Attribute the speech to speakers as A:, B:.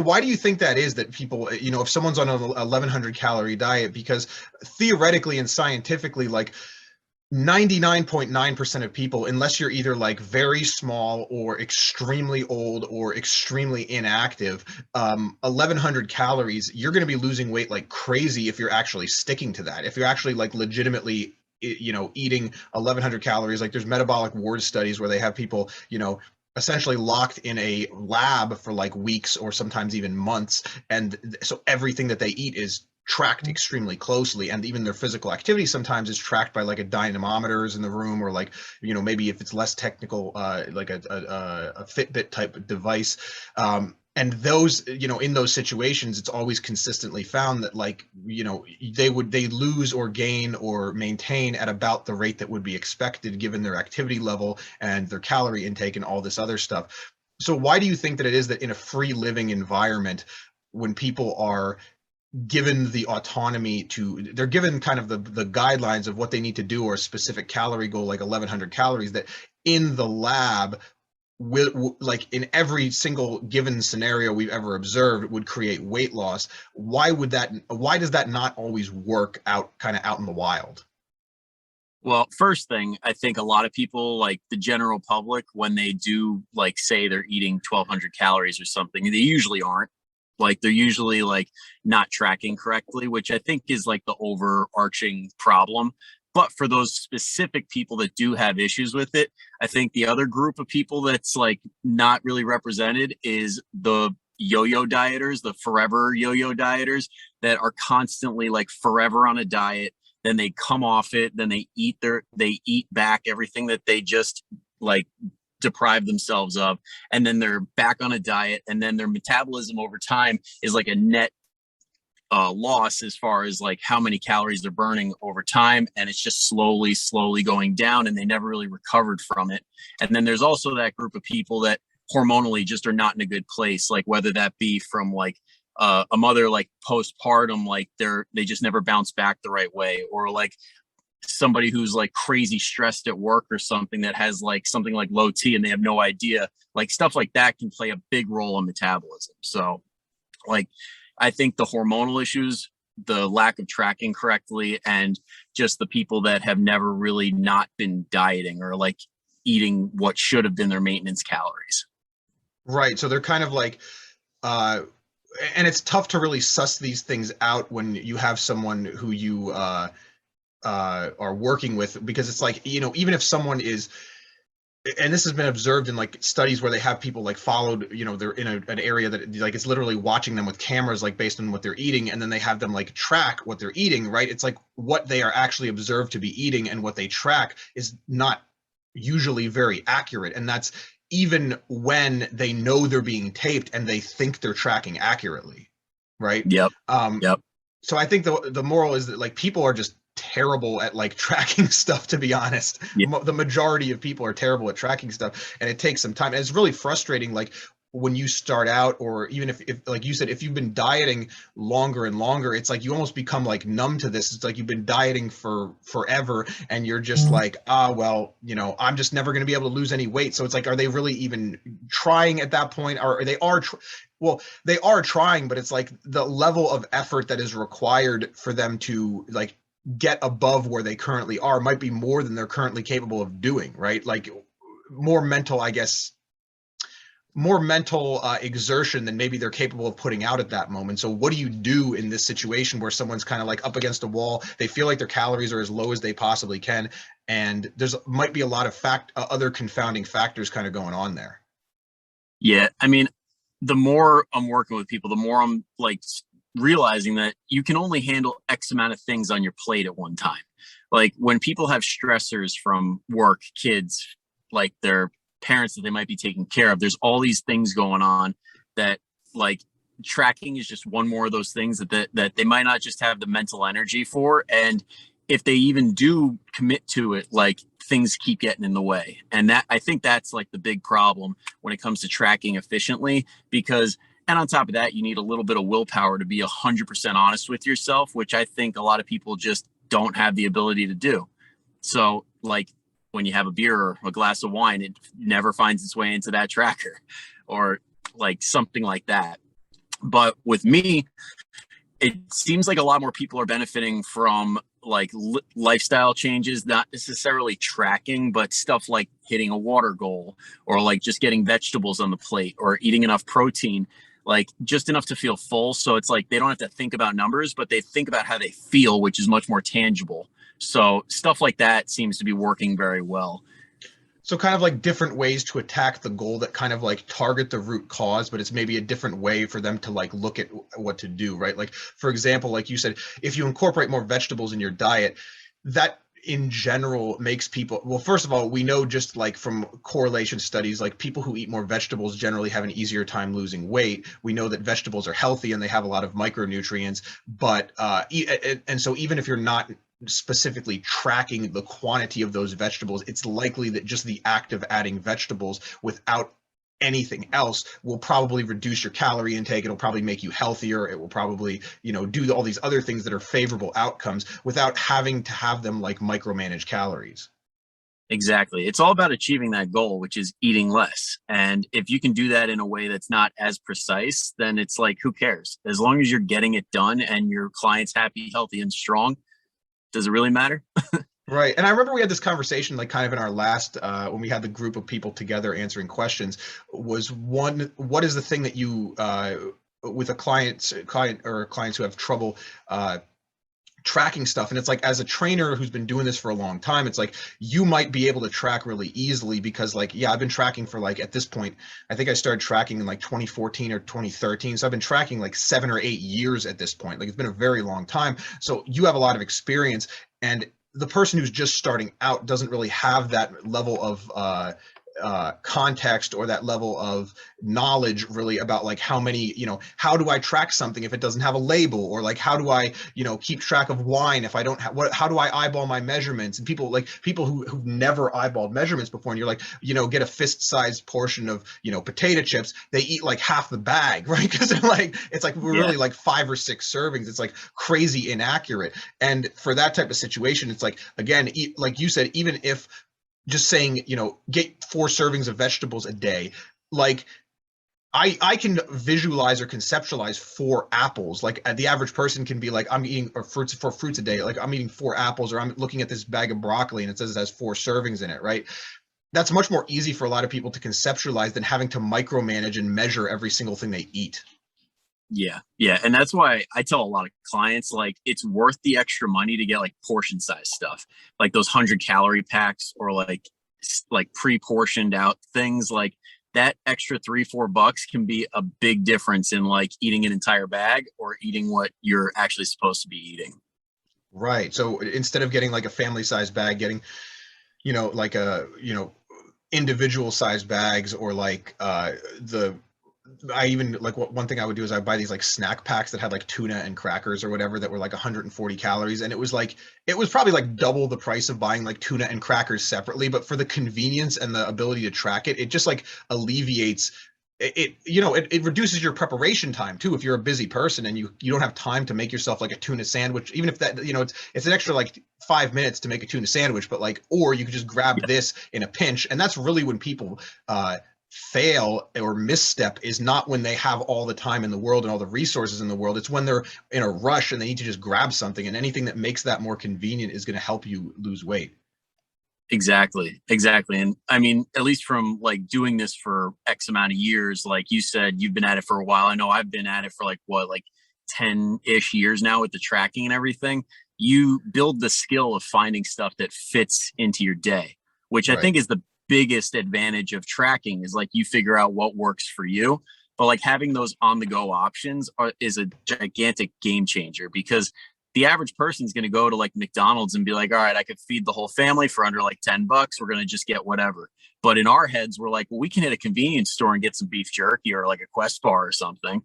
A: Why do you think that is, that people, if someone's on an 1100 calorie diet, because theoretically and scientifically, like 99.9% of people, unless you're either like very small or extremely old or extremely inactive, 1100 calories, you're going to be losing weight like crazy if you're actually sticking to that. If you're actually like legitimately, eating 1100 calories, like there's metabolic ward studies where they have people, essentially locked in a lab for like weeks or sometimes even months. And so everything that they eat is tracked extremely closely, and even their physical activity sometimes is tracked by like a dynamometers in the room, or like, maybe if it's less technical, like a Fitbit type device. And those, in those situations, it's always consistently found that, like, they lose or gain or maintain at about the rate that would be expected given their activity level and their calorie intake and all this other stuff. So why do you think that it is that in a free living environment, when people are given the autonomy they're given kind of the guidelines of what they need to do, or a specific calorie goal like 1100 calories, that in the lab, like in every single given scenario we've ever observed, would create weight loss? Why does that not always work out kind of out in the wild?
B: Well, first thing, I think a lot of people, like the general public, when they do like say they're eating 1200 calories or something, they usually aren't. Like they're usually like not tracking correctly, which I think is like the overarching problem. But for those specific people that do have issues with it, I think the other group of people that's like not really represented is the yo-yo dieters, the forever yo-yo dieters that are constantly like forever on a diet. Then they come off it, then they eat back everything that they just like deprive themselves of, and then they're back on a diet, and then their metabolism over time is like a net loss as far as like how many calories they're burning over time, and it's just slowly going down, and they never really recovered from it. And then there's also that group of people that hormonally just are not in a good place, like whether that be from like a mother like postpartum, like they just never bounce back the right way, or like somebody who's like crazy stressed at work or something that has like something like low T and they have no idea. Like stuff like that can play a big role in metabolism. So like I think the hormonal issues, the lack of tracking correctly, and just the people that have never really not been dieting or like eating what should have been their maintenance calories.
A: Right. So they're kind of like, uh and it's tough to really suss these things out when you have someone who you are working with, because it's like, even if someone is, and this has been observed in like studies where they have people like followed, they're in an area that like it's literally watching them with cameras, like based on what they're eating, and then they have them like track what they're eating, right? It's like what they are actually observed to be eating and what they track is not usually very accurate, and that's even when they know they're being taped and they think they're tracking accurately, right?
B: Yep.
A: um
B: Yep.
A: so I think the moral is that like people are just terrible at like tracking stuff, to be honest.
B: Yeah.
A: The majority of people are terrible at tracking stuff, and it takes some time, and it's really frustrating, like when you start out, or even if like you said, if you've been dieting longer and longer, it's like you almost become like numb to this. It's like you've been dieting for forever, and you're just like, well, I'm just never going to be able to lose any weight. So it's like, are they really even trying at that point? Or they are well, they are trying, but it's like the level of effort that is required for them to like get above where they currently are might be more than they're currently capable of doing, right? Like more mental, I guess, more mental exertion than maybe they're capable of putting out at that moment. So what do you do in this situation where someone's kind of like up against a wall? They feel like their calories are as low as they possibly can, and there's might be a lot of other confounding factors kind of going on there.
B: Yeah. I mean, the more I'm working with people, the more I'm like realizing that you can only handle X amount of things on your plate at one time. Like when people have stressors from work, kids, like their parents that they might be taking care of, there's all these things going on that like tracking is just one more of those things that they might not just have the mental energy for. And if they even do commit to it, like things keep getting in the way. And that I think that's like the big problem when it comes to tracking efficiently, because and on top of that, you need a little bit of willpower to be 100% honest with yourself, which I think a lot of people just don't have the ability to do. So like when you have a beer or a glass of wine, it never finds its way into that tracker or like something like that. But with me, it seems like a lot more people are benefiting from like lifestyle changes, not necessarily tracking, but stuff like hitting a water goal or like just getting vegetables on the plate or eating enough protein, like just enough to feel full. So it's like they don't have to think about numbers, but they think about how they feel, which is much more tangible. So stuff like that seems to be working very well.
A: So kind of like different ways to attack the goal that kind of like target the root cause, but it's maybe a different way for them to like look at what to do, right? Like for example, like you said, if you incorporate more vegetables in your diet, that in general makes people, well, first of all, we know just like from correlation studies, like people who eat more vegetables generally have an easier time losing weight. We know that vegetables are healthy and they have a lot of micronutrients, but and so even if you're not specifically tracking the quantity of those vegetables, it's likely that just the act of adding vegetables without anything else will probably reduce your calorie intake. It'll probably make you healthier. It will probably, do all these other things that are favorable outcomes without having to have them like micromanage calories.
B: Exactly. It's all about achieving that goal, which is eating less. And if you can do that in a way that's not as precise, then it's like, who cares? As long as you're getting it done and your client's happy, healthy, and strong, does it really matter?
A: Right. And I remember we had this conversation like kind of in our last when we had the group of people together answering questions, was what is the thing that you with a client or clients who have trouble tracking stuff. And it's like, as a trainer who's been doing this for a long time, it's like you might be able to track really easily because like, yeah, I've been tracking for like, at this point, I think I started tracking in like 2014 or 2013. So I've been tracking like 7 or 8 years at this point. Like it's been a very long time. So you have a lot of experience, and the person who's just starting out doesn't really have that level of context or that level of knowledge really about like how many, how do I track something if it doesn't have a label, or like how do I, keep track of wine if I don't have how do I eyeball my measurements? And people who've never eyeballed measurements before, and you're like, get a fist-sized portion of, potato chips, they eat like half the bag, right? Because they're like, it's like we're really like 5 or 6 servings. It's like crazy inaccurate. And for that type of situation, it's like, again, like you said, even if just saying, get 4 servings of vegetables a day, like I can visualize or conceptualize 4 apples. Like the average person can be like, I'm eating or fruits a day. Like I'm eating 4 apples, or I'm looking at this bag of broccoli and it says it has 4 servings in it, right? That's much more easy for a lot of people to conceptualize than having to micromanage and measure every single thing they eat.
B: Yeah. Yeah. And that's why I tell a lot of clients, like, it's worth the extra money to get like portion size stuff, like those 100 calorie packs, or like pre-portioned out things. Like that extra $3-4 can be a big difference in like eating an entire bag or eating what you're actually supposed to be eating.
A: Right. So instead of getting like a family size bag, getting, like a, individual size bags, or like the I even like one thing I would do is I would buy these like snack packs that had like tuna and crackers or whatever that were like 140 calories, and it was probably like double the price of buying like tuna and crackers separately, but for the convenience and the ability to track it, it just like alleviates it reduces your preparation time too. If you're a busy person and you don't have time to make yourself like a tuna sandwich, even if that, it's an extra like 5 minutes to make a tuna sandwich, but like, or you could just grab this in a pinch. And that's really when people fail or misstep, is not when they have all the time in the world and all the resources in the world. It's when they're in a rush and they need to just grab something, and anything that makes that more convenient is going to help you lose weight.
B: Exactly. Exactly. And I mean, at least from like doing this for X amount of years, like you said, you've been at it for a while. I know I've been at it for like what, like 10-ish years now with the tracking and everything. You build the skill of finding stuff that fits into your day, which I
A: Right.
B: think is the biggest advantage of tracking, is like you figure out what works for you. But like having those on the go options is a gigantic game changer, because the average person is going to go to like McDonald's and be like, all right, I could feed the whole family for under like $10. We're going to just get whatever. But in our heads, we're like, well, we can hit a convenience store and get some beef jerky or like a Quest bar or something.